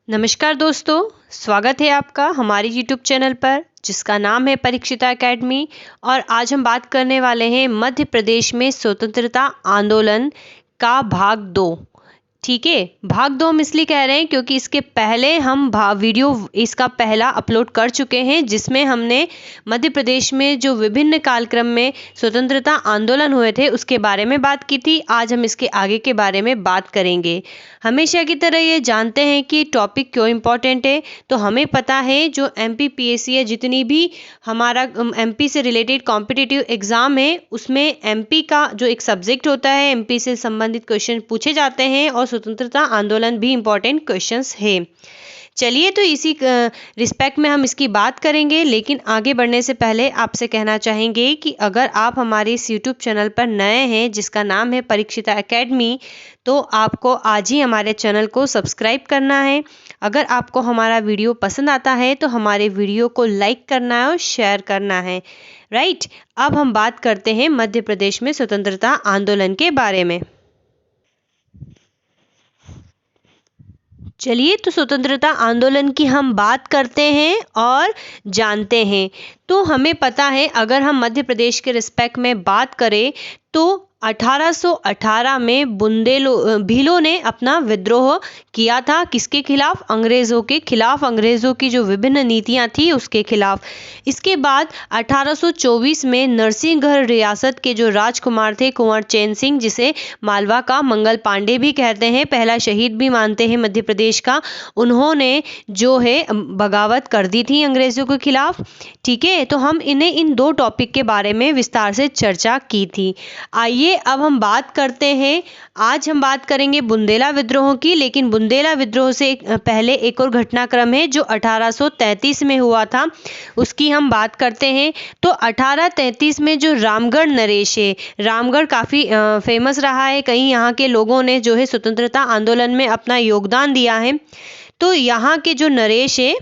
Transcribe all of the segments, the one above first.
नमस्कार दोस्तों, स्वागत है आपका हमारे यूट्यूब चैनल पर जिसका नाम है परीक्षिता एकेडमी। और आज हम बात करने वाले हैं मध्य प्रदेश में स्वतंत्रता आंदोलन का भाग 2। ठीक है, भाग 2 हम इसलिए कह रहे हैं क्योंकि इसके पहले हम वीडियो इसका पहला अपलोड कर चुके हैं जिसमें हमने मध्य प्रदेश में जो विभिन्न कालक्रम में स्वतंत्रता आंदोलन हुए थे उसके बारे में बात की थी। आज हम इसके आगे के बारे में बात करेंगे। हमेशा की तरह ये जानते हैं कि टॉपिक क्यों इम्पोर्टेंट है, तो हमें पता है जो MPPSC है, जितनी भी हमारा MP से रिलेटेड कॉम्पिटिटिव एग्ज़ाम है उसमें MP का जो एक सब्जेक्ट होता है, MP से संबंधित क्वेश्चन पूछे जाते हैं और स्वतंत्रता आंदोलन भी इम्पोर्टेंट क्वेश्चंस है। चलिए, तो इसी रिस्पेक्ट में हम इसकी बात करेंगे, लेकिन आगे बढ़ने से पहले आपसे कहना चाहेंगे कि अगर आप हमारे इस यूट्यूब चैनल पर नए हैं जिसका नाम है परीक्षिता एकेडमी, तो आपको आज ही हमारे चैनल को सब्सक्राइब करना है। अगर आपको हमारा वीडियो पसंद आता है तो हमारे वीडियो को लाइक करना है और शेयर करना है। राइट, अब हम बात करते हैं मध्य प्रदेश में स्वतंत्रता आंदोलन के बारे में। चलिए, तो स्वतंत्रता आंदोलन की हम बात करते हैं और जानते हैं। तो हमें पता है, अगर हम मध्य प्रदेश के रिस्पेक्ट में बात करें तो 1818 में भीलों ने अपना विद्रोह किया था। किसके खिलाफ? अंग्रेज़ों के खिलाफ। अंग्रेज़ों की जो विभिन्न नीतियां थी उसके खिलाफ। इसके बाद 1824 में नरसिंहगढ़ रियासत के जो राजकुमार थे कुंवर चैन सिंह, जिसे मालवा का मंगल पांडे भी कहते हैं, पहला शहीद भी मानते हैं मध्य प्रदेश का, उन्होंने जो है बगावत कर दी थी अंग्रेज़ों के खिलाफ। ठीक है, तो हम इन दो टॉपिक के बारे में विस्तार से चर्चा की थी। आइए अब हम बात करते हैं। आज हम बात करेंगे बुंदेला विद्रोह की, लेकिन बुंदेला विद्रोह से पहले एक और घटनाक्रम है जो 1833 में हुआ था, उसकी हम बात करते हैं। तो 1833 में जो रामगढ़ नरेश है, रामगढ़ काफ़ी फेमस रहा है, कहीं यहाँ के लोगों ने जो है स्वतंत्रता आंदोलन में अपना योगदान दिया है। तो यहाँ के जो नरेश है,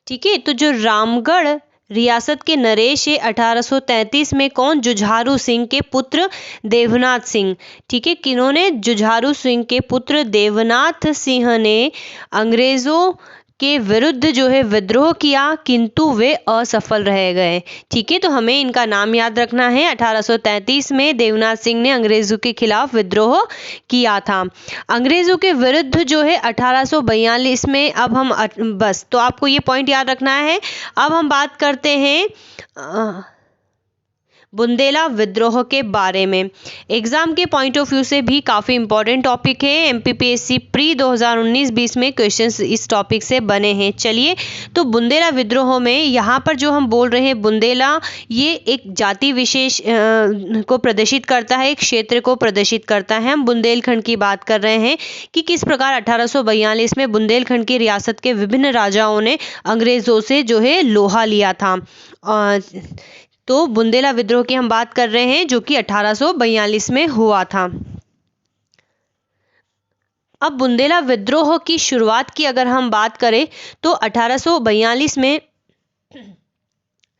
ठीक है, तो जो रामगढ़ रियासत के नरेश है 1833 में कौन? जुझारू सिंह के पुत्र देवनाथ सिंह। ठीक है, किन्होंने? जुझारू सिंह के पुत्र देवनाथ सिंह ने अंग्रेज़ों के विरुद्ध जो है विद्रोह किया, किंतु वे असफल रह गए। ठीक है, तो हमें इनका नाम याद रखना है। 1833 में देवनाथ सिंह ने अंग्रेज़ों के खिलाफ विद्रोह किया था। अंग्रेज़ों के विरुद्ध जो है 1842 में, अब हम बस, तो आपको ये पॉइंट याद रखना है। अब हम बात करते हैं बुंदेला विद्रोह के बारे में। एग्जाम के पॉइंट ऑफ व्यू से भी काफ़ी इंपॉर्टेंट टॉपिक है। MPPSC प्री 2019-20 में क्वेश्चंस इस टॉपिक से बने हैं। चलिए, तो बुंदेला विद्रोह में यहाँ पर जो हम बोल रहे हैं, बुंदेला ये एक जाति विशेष को प्रदर्शित करता है, एक क्षेत्र को प्रदर्शित करता है। हम बुंदेलखंड की बात कर रहे हैं कि किस प्रकार 1842 में बुंदेलखंड की रियासत के विभिन्न राजाओं ने अंग्रेज़ों से जो है लोहा लिया था। तो बुंदेला विद्रोह की हम बात कर रहे हैं जो कि 1842 में हुआ था। अब बुंदेला विद्रोह की शुरुआत की अगर हम बात करें तो 1842 में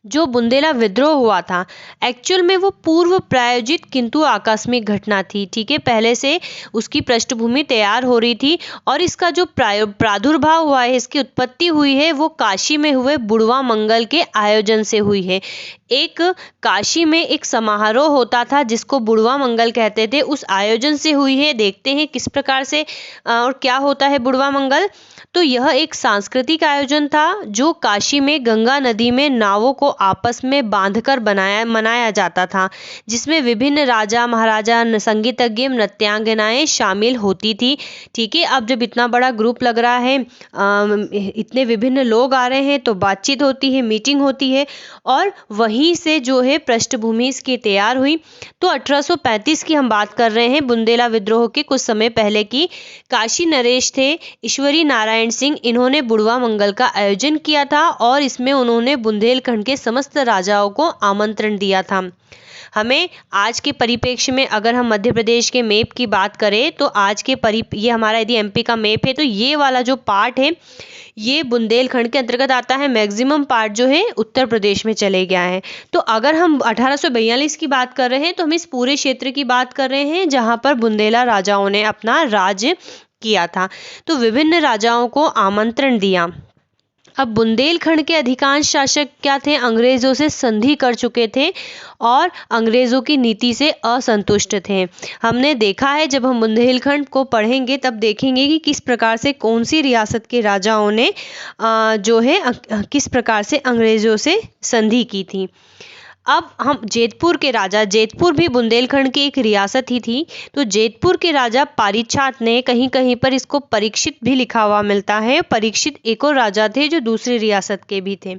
जो बुंदेला विद्रोह हुआ था, एक्चुअल में वो पूर्व प्रायोजित किंतु आकस्मिक घटना थी। ठीक है, पहले से उसकी पृष्ठभूमि तैयार हो रही थी और इसका जो प्रादुर्भाव हुआ है, इसकी उत्पत्ति हुई है, वो काशी में हुए बुढ़वा मंगल के आयोजन से हुई है। एक काशी में एक समारोह होता था जिसको बुढ़वा मंगल कहते थे, उस आयोजन से हुई है। देखते हैं किस प्रकार से और क्या होता है बुढ़वा मंगल। तो यह एक सांस्कृतिक आयोजन था जो काशी में गंगा नदी में नावों को आपस में बांधकर मनाया जाता था, जिसमें विभिन्न राजा महाराजा, संगीतज्ञ, नृत्यांगनाएं शामिल होती थी। ठीक है, अब जब इतना बड़ा ग्रुप लग रहा है, इतने विभिन्न लोग आ रहे हैं, तो बातचीत होती है, मीटिंग होती है, और वहीं से जो है पृष्ठभूमि इसकी तैयार हुई। तो 1835 की हम बात कर रहे हैं, बुंदेला विद्रोह के कुछ समय पहले की। काशी नरेश थे ईश्वरी नारायण सिंह, इन्होंने बुढ़वा मंगल का आयोजन किया था और इसमें उन्होंने बुंदेलखंड के समस्त राजाओं को आमंत्रण दिया था। हमें आज के परिप्रेक्ष्य में अगर हम मध्य प्रदेश के मैप की बात करें तो आज के ये हमारा यदि एमपी का मैप है तो ये वाला जो पार्ट है ये बुंदेलखंड के अंतर्गत आता है। मैक्सिमम पार्ट जो है उत्तर प्रदेश में चले गया है। तो अगर हम 1842 की बात कर रहे हैं तो हम इस पूरे क्षेत्र की बात कर रहे हैं जहां पर बुंदेला राजाओं ने अपना राज्य किया था। तो विभिन्न राजाओं को आमंत्रण दिया। अब बुंदेलखंड के अधिकांश शासक क्या थे, अंग्रेजों से संधि कर चुके थे और अंग्रेजों की नीति से असंतुष्ट थे। हमने देखा है, जब हम बुंदेलखंड को पढ़ेंगे तब देखेंगे कि किस प्रकार से कौन सी रियासत के राजाओं ने जो है किस प्रकार से अंग्रेजों से संधि की थी। अब हम जेतपुर के राजा, जेतपुर भी बुंदेलखंड की एक रियासत ही थी। तो जेतपुर के राजा पारीक्षात ने, कहीं कहीं पर इसको परीक्षित भी लिखा हुआ मिलता है, परीक्षित एक और राजा थे जो दूसरी रियासत के भी थे।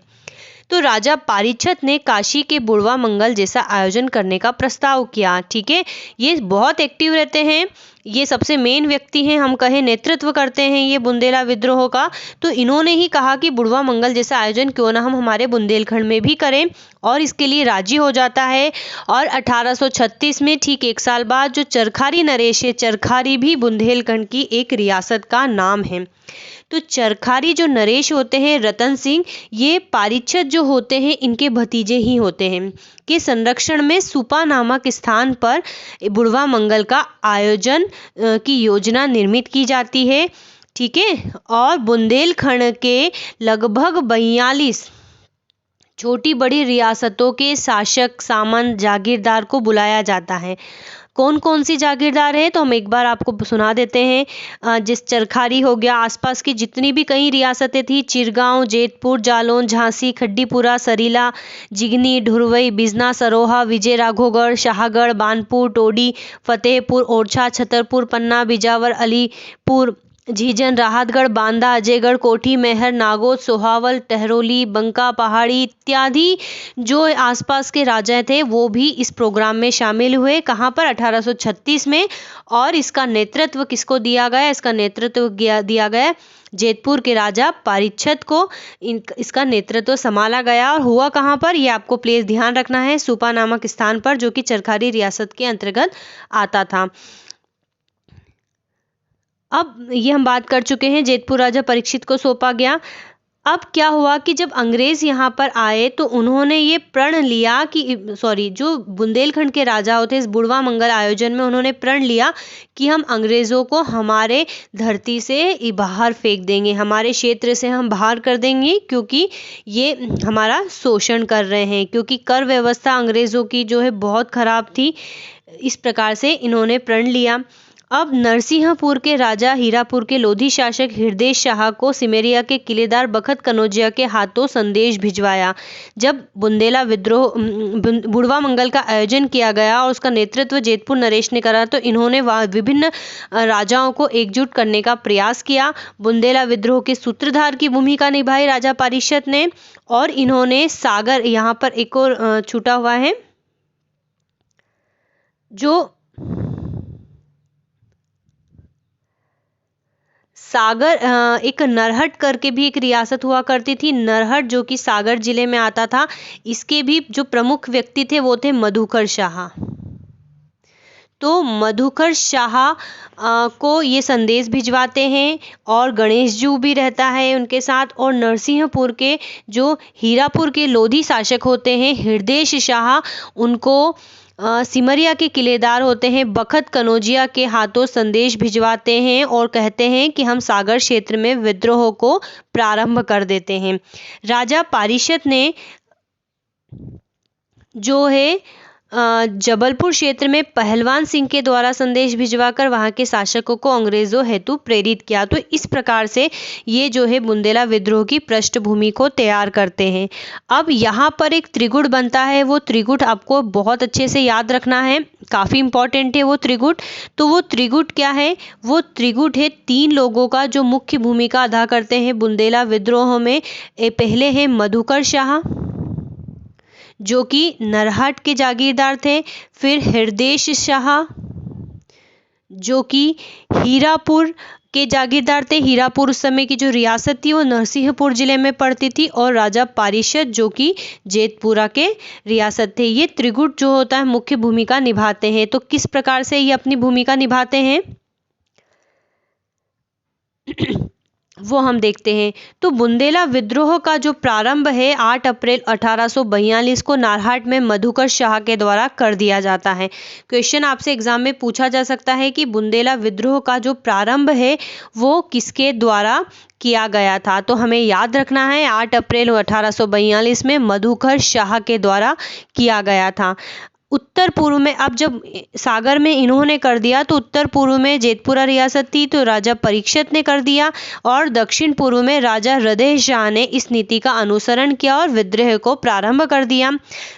तो राजा पारीक्षत ने काशी के बुढ़वा मंगल जैसा आयोजन करने का प्रस्ताव किया। ठीक है, ये बहुत एक्टिव रहते हैं, ये सबसे मेन व्यक्ति हैं, हम कहें नेतृत्व करते हैं ये बुंदेला विद्रोह का। तो इन्होंने ही कहा कि बुढ़वा मंगल जैसा आयोजन क्यों ना हम हमारे बुंदेलखंड में भी करें, और इसके लिए राजी हो जाता है। और 1836 में ठीक एक साल बाद जो चरखारी नरेश है, चरखारी भी बुंदेलखंड की एक रियासत का नाम है। तो चरखारी जो नरेश होते हैं रतन सिंह, ये पारीक्षत जो होते हैं इनके भतीजे ही होते हैं, के संरक्षण में सुपा नामक स्थान पर बुढ़वा मंगल का आयोजन की योजना निर्मित की जाती है। ठीक है, और बुंदेलखंड के लगभग 42 छोटी बड़ी रियासतों के शासक, सामंत, जागीरदार को बुलाया जाता है। कौन कौन सी जागीरदार है तो हम एक बार आपको सुना देते हैं। जिस चरखारी हो गया, आसपास की जितनी भी कई रियासतें थी, चिरगांव, जेतपुर, जालौन, झांसी, खड्डीपुरा, सरीला, जिगनी, ढुरवई, बिजना, सरोहा, विजय राघोगढ़, शाहगढ़, बानपुर, टोडी, फतेहपुर, ओरछा, छतरपुर, पन्ना, बिजावर, अलीपुर, झींझन, राहतगढ़, बांदा, अजयगढ़, कोठी, मैहर, नागौद, सोहावल, टहरोली, बंका पहाड़ी इत्यादि जो आसपास के राजा थे वो भी इस प्रोग्राम में शामिल हुए। कहाँ पर? 1836 में। और इसका नेतृत्व किसको दिया गया? इसका नेतृत्व दिया गया जेतपुर के राजा पारीक्षत को। इसका नेतृत्व संभाला गया और हुआ कहाँ पर, ये आपको प्लीज ध्यान रखना है, सुपा नामक स्थान पर, जो कि चरखारी रियासत के अंतर्गत आता था। अब ये हम बात कर चुके हैं, जेतपुर राजा परीक्षित को सौंपा गया। अब क्या हुआ कि जब अंग्रेज यहाँ पर आए तो उन्होंने ये प्रण लिया कि जो बुंदेलखंड के राजा होते इस बुढ़वा मंगल आयोजन में उन्होंने प्रण लिया कि हम अंग्रेजों को हमारे धरती से बाहर फेंक देंगे, हमारे क्षेत्र से हम बाहर कर देंगे, क्योंकि ये हमारा शोषण कर रहे हैं, क्योंकि कर व्यवस्था अंग्रेजों की जो है बहुत खराब थी। इस प्रकार से इन्होंने प्रण लिया। अब नरसिंहपुर के राजा हीरापुर के लोधी शासक हृदय शाह को सिमरिया के किलेदार बखत कनौजिया के हाथों संदेश भिजवाया। जब बुंदेला विद्रोह बुढ़वा मंगल का आयोजन किया गया और उसका नेतृत्व जेतपुर नरेश ने करा, तो इन्होंने विभिन्न राजाओं को एकजुट करने का प्रयास किया। बुंदेला विद्रोह के सूत्रधार की भूमिका निभाई राजा पारीक्षत ने, और इन्होंने सागर, यहाँ पर एक और छूटा हुआ है जो सागर, एक नरहट करके भी एक रियासत हुआ करती थी, नरहट, जो कि सागर जिले में आता था। इसके भी जो प्रमुख व्यक्ति थे वो थे मधुकर शाह। तो मधुकर शाह को ये संदेश भिजवाते हैं, और गणेश जू भी रहता है उनके साथ। और नरसिंहपुर के जो हीरापुर के लोधी शासक होते हैं हृदय शाह, उनको सिमरिया के किलेदार होते हैं बखत कनौजिया के हाथों संदेश भिजवाते हैं और कहते हैं कि हम सागर क्षेत्र में विद्रोह को प्रारंभ कर देते हैं। राजा पारीक्षत ने जो है जबलपुर क्षेत्र में पहलवान सिंह के द्वारा संदेश भिजवाकर वहां के शासकों को अंग्रेजों हेतु प्रेरित किया। तो इस प्रकार से ये जो है बुंदेला विद्रोह की पृष्ठभूमि को तैयार करते हैं। अब यहाँ पर एक त्रिगुट बनता है, वो त्रिगुट आपको बहुत अच्छे से याद रखना है, काफ़ी इंपॉर्टेंट है वो त्रिगुट। तो वो त्रिगुट क्या है? वो त्रिगुट है 3 लोगों का जो मुख्य भूमिका अदा करते हैं बुंदेला विद्रोह में। पहले है मधुकर शाह, जो कि नरहट के जागीरदार थे। फिर हृदय शाह, जो कि हीरापुर के जागीरदार थे। हीरापुर उस समय की जो रियासत थी वो नरसिंहपुर जिले में पड़ती थी, और राजा पारिषद जो कि जेतपुरा के रियासत थे। ये त्रिगुट जो होता है मुख्य भूमिका निभाते हैं। तो किस प्रकार से ये अपनी भूमिका निभाते हैं वो हम देखते हैं। तो बुंदेला विद्रोह का जो प्रारंभ है 8 अप्रैल 1842 को नारहाट में मधुकर शाह के द्वारा कर दिया जाता है। क्वेश्चन आपसे एग्जाम में पूछा जा सकता है कि बुंदेला विद्रोह का जो प्रारंभ है वो किसके द्वारा किया गया था। तो हमें याद रखना है 8 अप्रैल 1842 में मधुकर शाह के द्वारा किया गया था। उत्तर पूर्व में, अब जब सागर में इन्होंने कर दिया तो उत्तर पूर्व में जेतपुरा रियासत थी तो राजा परीक्षित ने कर दिया, और दक्षिण पूर्व में राजा हृदय शाह ने इस नीति का अनुसरण किया और विद्रोह को प्रारंभ कर दिया।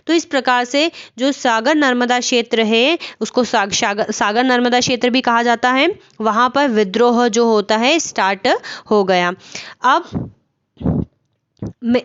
तो इस प्रकार से जो सागर नर्मदा क्षेत्र है उसको सागर नर्मदा क्षेत्र भी कहा जाता है, वहाँ पर विद्रोह जो होता है स्टार्ट हो गया।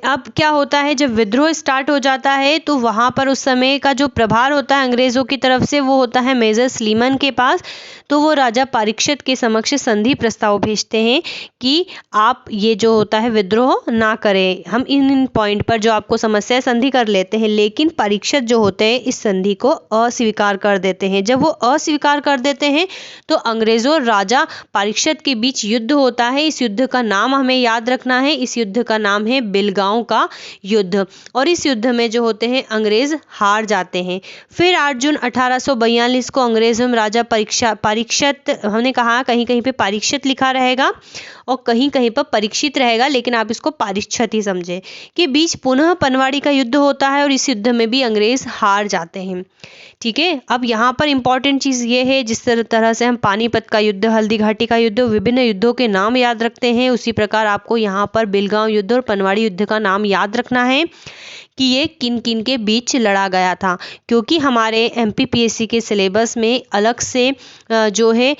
अब क्या होता है, जब विद्रोह स्टार्ट हो जाता है तो वहाँ पर उस समय का जो प्रभार होता है अंग्रेज़ों की तरफ से वो होता है मेजर स्लीमन के पास। तो वो राजा परीक्षित के समक्ष संधि प्रस्ताव भेजते हैं कि आप ये जो होता है विद्रोह ना करें, हम इन पॉइंट पर जो आपको समस्या है संधि कर लेते हैं। लेकिन परीक्षित जो होते हैं इस संधि को अस्वीकार कर देते हैं। जब वो अस्वीकार कर देते हैं तो अंग्रेज़ों और राजा परीक्षित के बीच युद्ध होता है। इस युद्ध का नाम हमें याद रखना है, इस युद्ध का नाम है बिलगांव का युद्ध। और इस युद्ध में जो होते हैं अंग्रेज हार जाते हैं। फिर 8 जून 1842 को अंग्रेज एवं राजा परीक्षित, हमने कहा कहीं कहीं पे परीक्षित लिखा रहेगा और कहीं कहीं पर परीक्षित रहेगा, लेकिन आप इसको परीक्षित ही समझे, के बीच पुनः पनवाड़ी का युद्ध होता है और इस युद्ध में भी अंग्रेज हार जाते हैं। ठीक है, अब यहाँ पर इंपॉर्टेंट चीज़ ये है, जिस तरह से हम पानीपत का युद्ध, हल्दी घाटी का युद्ध, विभिन्न युद्धों के नाम याद रखते हैं, उसी प्रकार आपको यहाँ पर बिलगांव युद्ध और पनवाड़ी युद्ध का नाम याद रखना है कि ये किन किन के बीच लड़ा गया था। क्योंकि हमारे एमपीपीएससी के सिलेबस में अलग से जो है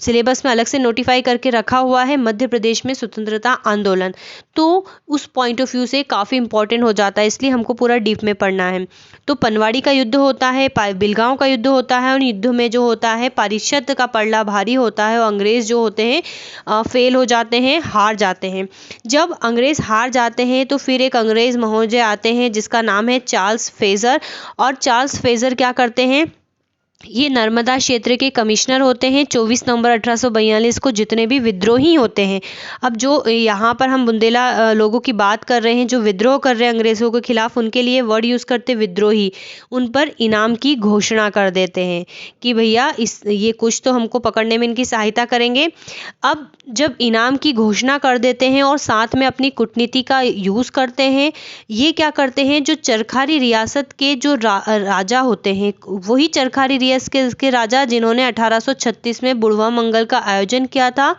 सिलेबस में अलग से नोटिफाई करके रखा हुआ है मध्य प्रदेश में स्वतंत्रता आंदोलन, तो उस पॉइंट ऑफ व्यू से काफ़ी इंपॉर्टेंट हो जाता है, इसलिए हमको पूरा डीप में पढ़ना है। तो पनवाड़ी का युद्ध होता है, बिलगांव का युद्ध होता है, और युद्ध में जो होता है पारिषद का पलड़ा भारी होता है और अंग्रेज जो होते हैं फेल हो जाते हैं, हार जाते हैं। जब अंग्रेज हार जाते हैं तो फिर एक अंग्रेज महोदय आते हैं जिसका नाम है चार्ल्स फ्रेजर, और चार्ल्स फ्रेजर क्या करते हैं, ये नर्मदा क्षेत्र के कमिश्नर होते हैं। 24 नवंबर 1842 को जितने भी विद्रोही होते हैं, अब जो यहाँ पर हम बुंदेला लोगों की बात कर रहे हैं जो विद्रोह कर रहे हैं अंग्रेज़ों के खिलाफ, उनके लिए वर्ड यूज़ करते विद्रोही, उन पर इनाम की घोषणा कर देते हैं कि भैया ये कुछ तो हमको पकड़ने में इनकी सहायता करेंगे। अब जब इनाम की घोषणा कर देते हैं और साथ में अपनी कूटनीति का यूज़ करते हैं, ये क्या करते हैं, जो चरखारी रियासत के जो राजा होते हैं, वही चरखारी के राजा जिन्होंने 1836 में बुढ़वा मंगल का आयोजन किया था,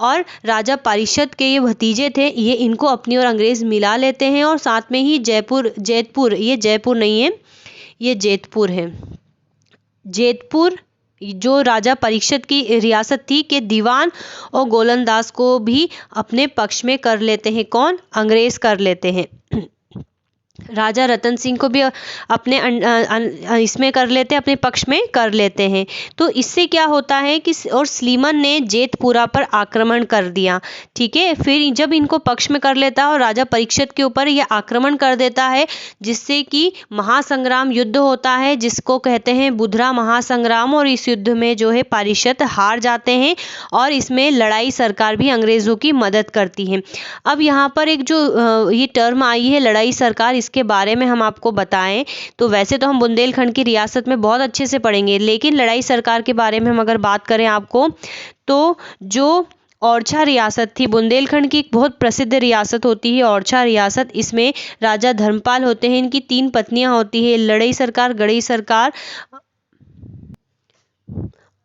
और राजा पारिषद के ये भतीजे थे, ये इनको अपनी ओर अंग्रेज मिला लेते हैं, और साथ में ही जेतपुर, ये जयपुर नहीं है, ये जेतपुर है, जेतपुर जो राजा परीक्षित की रियासत थी के दीवान और गोलंदाज को भी अपने पक्ष में कर लेते हैं। कौन, अंग्रेज कर लेते हैं। राजा रतन सिंह को भी अपने इसमें कर लेते हैं, अपने पक्ष में कर लेते हैं। तो इससे क्या होता है कि और स्लीमन ने जेतपुरा पर आक्रमण कर दिया। ठीक है, फिर जब इनको पक्ष में कर लेता है और राजा परीक्षित के ऊपर यह आक्रमण कर देता है, जिससे कि महासंग्राम युद्ध होता है जिसको कहते हैं बुधरा महासंग्राम, और इस युद्ध में जो है पारिषद हार जाते हैं और इसमें लड़ाई सरकार भी अंग्रेज़ों की मदद करती है। अब यहाँ पर एक जो ये टर्म आई है लड़ाई सरकार, इसके बारे में हम आपको बताएं तो वैसे तो हम बुंदेलखंड की रियासत में बहुत अच्छे से पढ़ेंगे, लेकिन लड़ाई सरकार के बारे में हम अगर बात करें आपको, तो जो ओरछा रियासत थी, बुंदेलखंड की एक बहुत प्रसिद्ध रियासत होती है ओरछा रियासत, इसमें राजा धर्मपाल होते हैं, इनकी 3 पत्नियां होती है, लड़ई सरकार, गड़ई सरकार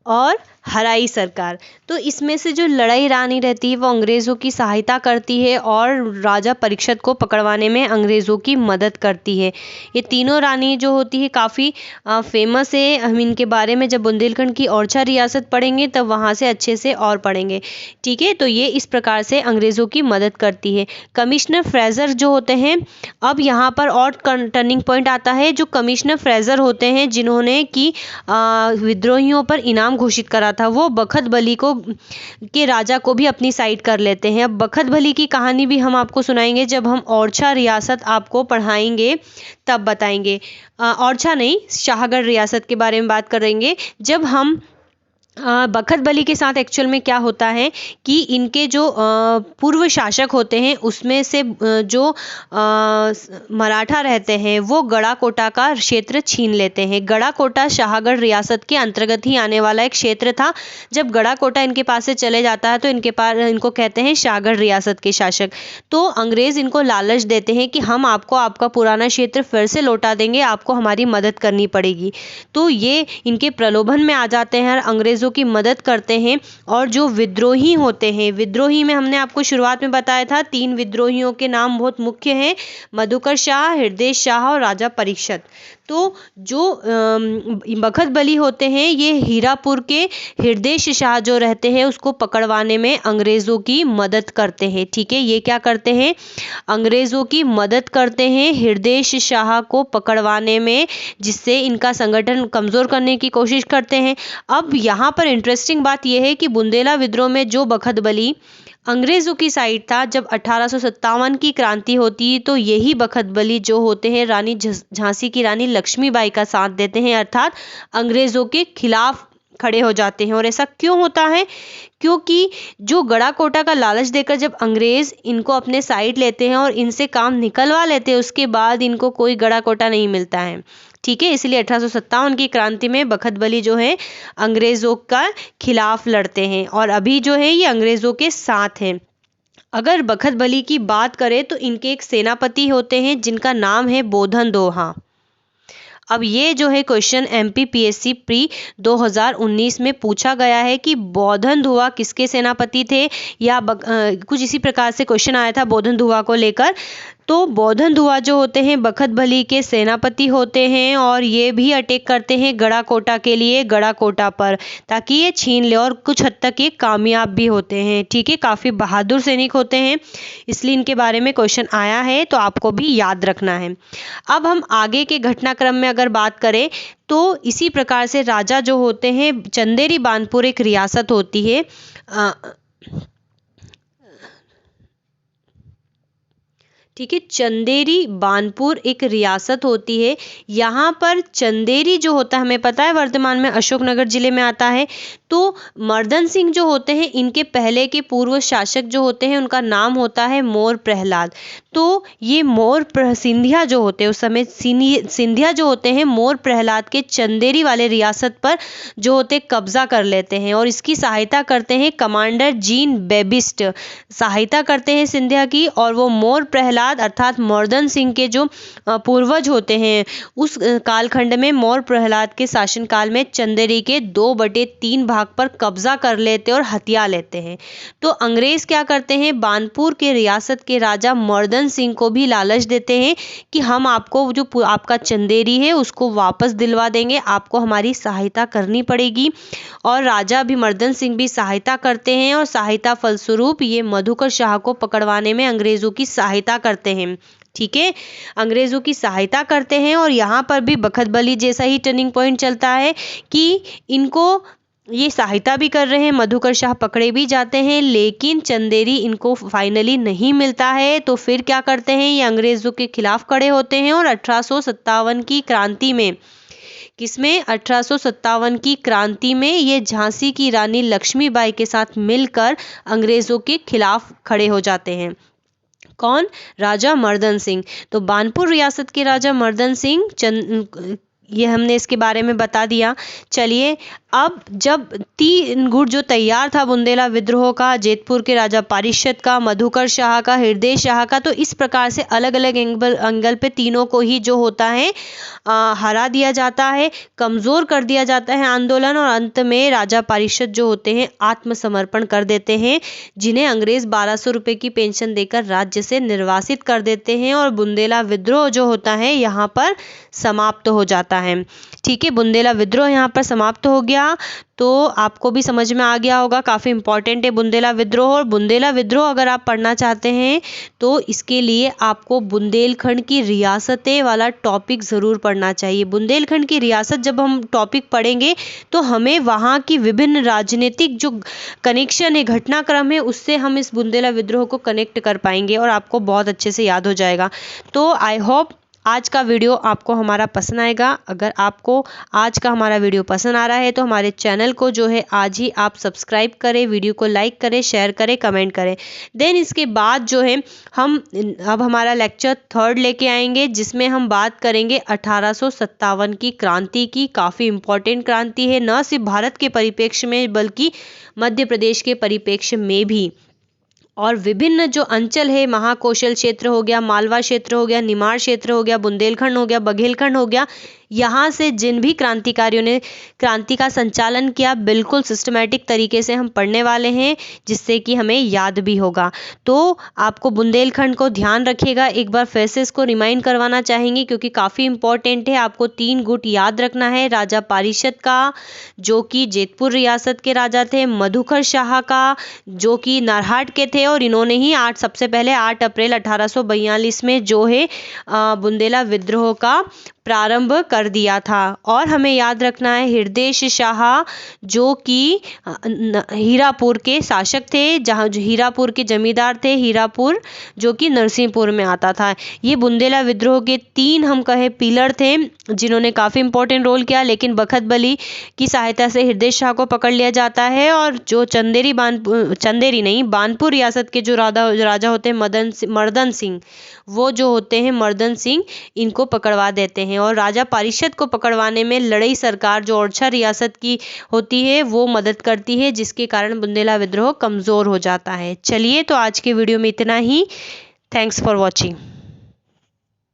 और हराई सरकार। तो इसमें से जो लड़ाई रानी रहती है वो अंग्रेज़ों की सहायता करती है और राजा परीक्षित को पकड़वाने में अंग्रेज़ों की मदद करती है। ये तीनों रानी जो होती है काफ़ी फेमस है, हम इनके बारे में जब बुंदेलखंड की ओरछा रियासत पढ़ेंगे तब वहाँ से अच्छे से और पढ़ेंगे। ठीक है, तो ये इस प्रकार से अंग्रेज़ों की मदद करती है। कमिश्नर फ्रेजर जो होते हैं, अब यहाँ पर और टर्निंग पॉइंट आता है, जो कमिश्नर फ्रेजर होते हैं जिन्होंने कि विद्रोहियों पर इनाम नाम घोषित करा था, वो बखत बली को के राजा को भी अपनी साइड कर लेते हैं। अब बखत बली की कहानी भी हम आपको सुनाएंगे जब हम ओरछा रियासत आपको पढ़ाएंगे तब बताएंगे। ओरछा नहीं, शाहगढ़ रियासत के बारे में बात करेंगे जब हम बखत बली के साथ। एक्चुअल में क्या होता है कि इनके जो पूर्व शासक होते हैं उसमें से जो मराठा रहते हैं वो गड़ाकोटा का क्षेत्र छीन लेते हैं। गड़ाकोटा शाहगढ़ रियासत के अंतर्गत ही आने वाला एक क्षेत्र था। जब गड़ाकोटा इनके पास से चले जाता है तो इनको कहते हैं शाहगढ़ रियासत के शासक। तो अंग्रेज इनको लालच देते हैं कि हम आपको आपका पुराना क्षेत्र फिर से लौटा देंगे, आपको हमारी मदद करनी पड़ेगी। तो ये इनके प्रलोभन में आ जाते हैं और अंग्रेज की मदद करते हैं। और जो विद्रोही होते हैं, विद्रोही में हमने आपको शुरुआत में बताया था 3 विद्रोहियों के नाम बहुत मुख्य हैं, मधुकर शाह, हृदय शाह और राजा परीक्षित। तो जो बखत बली होते हैं ये हीरापुर के हृदय शाह जो रहते हैं उसको पकड़वाने में अंग्रेजों की मदद करते हैं। ठीक है, ये क्या करते हैं, अंग्रेजों की मदद करते हैं हृदय शाह को पकड़वाने में, जिससे इनका संगठन कमजोर करने की कोशिश करते हैं। अब यहाँ पर इंटरेस्टिंग बात यह है कि बुंदेला विद्रोह में जो बखत बली अंग्रेजों की साइड था, जब 1857 की क्रांति होती तो यही बखत बली जो होते हैं रानी झांसी की रानी लक्ष्मीबाई का साथ देते हैं, अर्थात अंग्रेजों के खिलाफ खड़े हो जाते हैं। और ऐसा क्यों होता है, क्योंकि जो गड़ाकोटा का लालच देकर जब अंग्रेज इनको अपने साइड लेते हैं और इनसे काम निकलवा लेते हैं, उसके बाद इनको कोई गड़ाकोटा नहीं मिलता है। ठीक है, इसलिए 1857 की क्रांति में बखत बली जो है अंग्रेजों का खिलाफ लड़ते हैं और अभी जो है ये अंग्रेजों के साथ हैं। अगर बखत बली की बात करें तो इनके एक सेनापति होते हैं जिनका नाम है बोधन दोहा। अब ये जो है क्वेश्चन MPPSC प्री 2019 में पूछा गया है कि बोधन धुआ किसके सेनापति थे, या कुछ इसी प्रकार से क्वेश्चन आया था बोधन धुआ को लेकर। तो बोधन धुआ जो होते हैं बखत बली के सेनापति होते हैं और ये भी अटैक करते हैं गड़ाकोटा के लिए, गड़ाकोटा पर, ताकि ये छीन ले, और कुछ हद तक ये कामयाब भी होते हैं। ठीक है, काफ़ी बहादुर सैनिक होते हैं, इसलिए इनके बारे में क्वेश्चन आया है तो आपको भी याद रखना है। अब हम आगे के घटनाक्रम में अगर बात करें तो इसी प्रकार से राजा जो होते हैं, चंदेरी बानपुर एक रियासत होती है। ठीक है, चंदेरी बानपुर एक रियासत होती है। यहाँ पर चंदेरी जो होता है हमें पता है वर्तमान में अशोकनगर जिले में आता है। तो मर्दन सिंह जो होते हैं इनके पहले के पूर्व शासक जो होते हैं उनका नाम होता है मोर प्रहलाद। तो ये मोर सिंधिया जो होते हैं उस समय सिंधिया जो होते हैं मोर प्रहलाद के चंदेरी वाले रियासत पर जो होते कब्जा कर लेते हैं और इसकी सहायता करते हैं कमांडर जीन बेबिस्ट, सहायता करते हैं सिंधिया की। और वो मोर प्रहलाद अर्थात मर्दन सिंह के जो पूर्वज होते हैं उस कालखंड में मोर प्रहलाद के शासनकाल में चंदेरी के 2/3 भाग पर कब्जा कर लेते और हथिया लेते हैं। तो अंग्रेज क्या करते हैं, बानपुर के रियासत के राजा मर्दन सिंह को भी लालच देते हैं कि हम आपको जो आपका चंदेरी है उसको वापस दिलवा देंगे, आपको हमारी सहायता करनी पड़ेगी। और राजा भी मर्दन सिंह भी सहायता करते हैं और सहायता फलस्वरूप ये मधुकर शाह को पकड़वाने में अंग्रेजों की सहायता करते हैं। ठीक है, अंग्रेजों की सहायता करते हैं और यहाँ पर भी बखत बली जैसा ही टर्निंग पॉइंट चलता है कि इनको ये सहायता भी कर रहे हैं, मधुकर शाह पकड़े भी जाते हैं, लेकिन चंदेरी इनको फाइनली नहीं मिलता है। तो फिर क्या करते हैं, ये अंग्रेजों के खिलाफ खड़े होते हैं और 1857 की क्रांति में, किसमें 1857 की क्रांति में ये झांसी की रानी लक्ष्मीबाई के साथ मिलकर अंग्रेजों के खिलाफ खड़े हो जाते हैं। कौन, राजा मर्दन सिंह। तो बानपुर रियासत के राजा मर्दन सिंह ये हमने इसके बारे में बता दिया। चलिए, अब जब 3 गुट जो तैयार था बुंदेला विद्रोह का, जेतपुर के राजा पारिषद का, मधुकर शाह का, हृदय शाह का, तो इस प्रकार से अलग अलग एंगल पे तीनों को ही जो होता है हरा दिया जाता है, कमज़ोर कर दिया जाता है आंदोलन, और अंत में राजा पारिषद जो होते हैं आत्मसमर्पण कर देते हैं, जिन्हें अंग्रेज 1200 रुपये की पेंशन देकर राज्य से निर्वासित कर देते हैं और बुंदेला विद्रोह जो होता है यहाँ पर समाप्त हो जाता जाता है। ठीक है, बुंदेला विद्रोह यहाँ पर समाप्त हो गया। तो आपको भी समझ में आ गया होगा, काफ़ी इंपॉर्टेंट है बुंदेला विद्रोह। और बुंदेला विद्रोह अगर आप पढ़ना चाहते हैं तो इसके लिए आपको बुंदेलखंड की रियासतें वाला टॉपिक ज़रूर पढ़ना चाहिए। बुंदेलखंड की रियासत जब हम टॉपिक पढ़ेंगे तो हमें वहाँ की विभिन्न राजनीतिक जो कनेक्शन है, घटनाक्रम है, उससे हम इस बुंदेला विद्रोह को कनेक्ट कर पाएंगे और आपको बहुत अच्छे से याद हो जाएगा। तो आई होप आज का वीडियो आपको हमारा पसंद आएगा। अगर आपको आज का हमारा वीडियो पसंद आ रहा है तो हमारे चैनल को जो है आज ही आप सब्सक्राइब करें, वीडियो को लाइक करें, शेयर करें, कमेंट करें। देन इसके बाद जो है हम अब हमारा लेक्चर 3 लेके आएंगे, जिसमें हम बात करेंगे 1857 की क्रांति की। काफ़ी इम्पोर्टेंट क्रांति है, न सिर्फ भारत के परिप्रेक्ष्य में बल्कि मध्य प्रदेश के परिप्रेक्ष्य में भी। और विभिन्न जो अंचल है, महाकौशल क्षेत्र हो गया, मालवा क्षेत्र हो गया, निमाड़ क्षेत्र हो गया, बुंदेलखंड हो गया, बघेलखंड हो गया, यहाँ से जिन भी क्रांतिकारियों ने क्रांति का संचालन किया, बिल्कुल सिस्टमैटिक तरीके से हम पढ़ने वाले हैं, जिससे कि हमें याद भी होगा। तो आपको बुंदेलखंड को ध्यान रखिएगा, एक बार फिर से इसको रिमाइंड करवाना चाहेंगे क्योंकि काफ़ी इंपॉर्टेंट है। आपको 3 गुट याद रखना है। राजा पारिषद का, जो कि जेतपुर रियासत के राजा थे, मधुकर शाह का, जो कि नरहाट के थे, और इन्होंने ही सबसे पहले 8 अप्रैल 1842 में जो है बुंदेला विद्रोह का प्रारंभ कर दिया था। और हमें याद रखना है हृदय शाह, जो कि हीरापुर के शासक थे, जहाँ जो हीरापुर के जमींदार थे, हीरापुर जो कि नरसिंहपुर में आता था। ये बुंदेला विद्रोह के 3 हम कहे पिलर थे, जिन्होंने काफ़ी इंपॉर्टेंट रोल किया। लेकिन बखत बली की सहायता से हृदय शाह को पकड़ लिया जाता है, और जो बानपुर रियासत के जो राजा होते हैं मर्दन सिंह, वो जो होते हैं मर्दन सिंह, इनको पकड़वा देते हैं। और राजा पारिषद को पकड़वाने में लड़ई सरकार जो ओरछा रियासत की होती है वो मदद करती है, जिसके कारण बुंदेला विद्रोह कमज़ोर हो जाता है। चलिए, तो आज के वीडियो में इतना ही। Thanks for watching.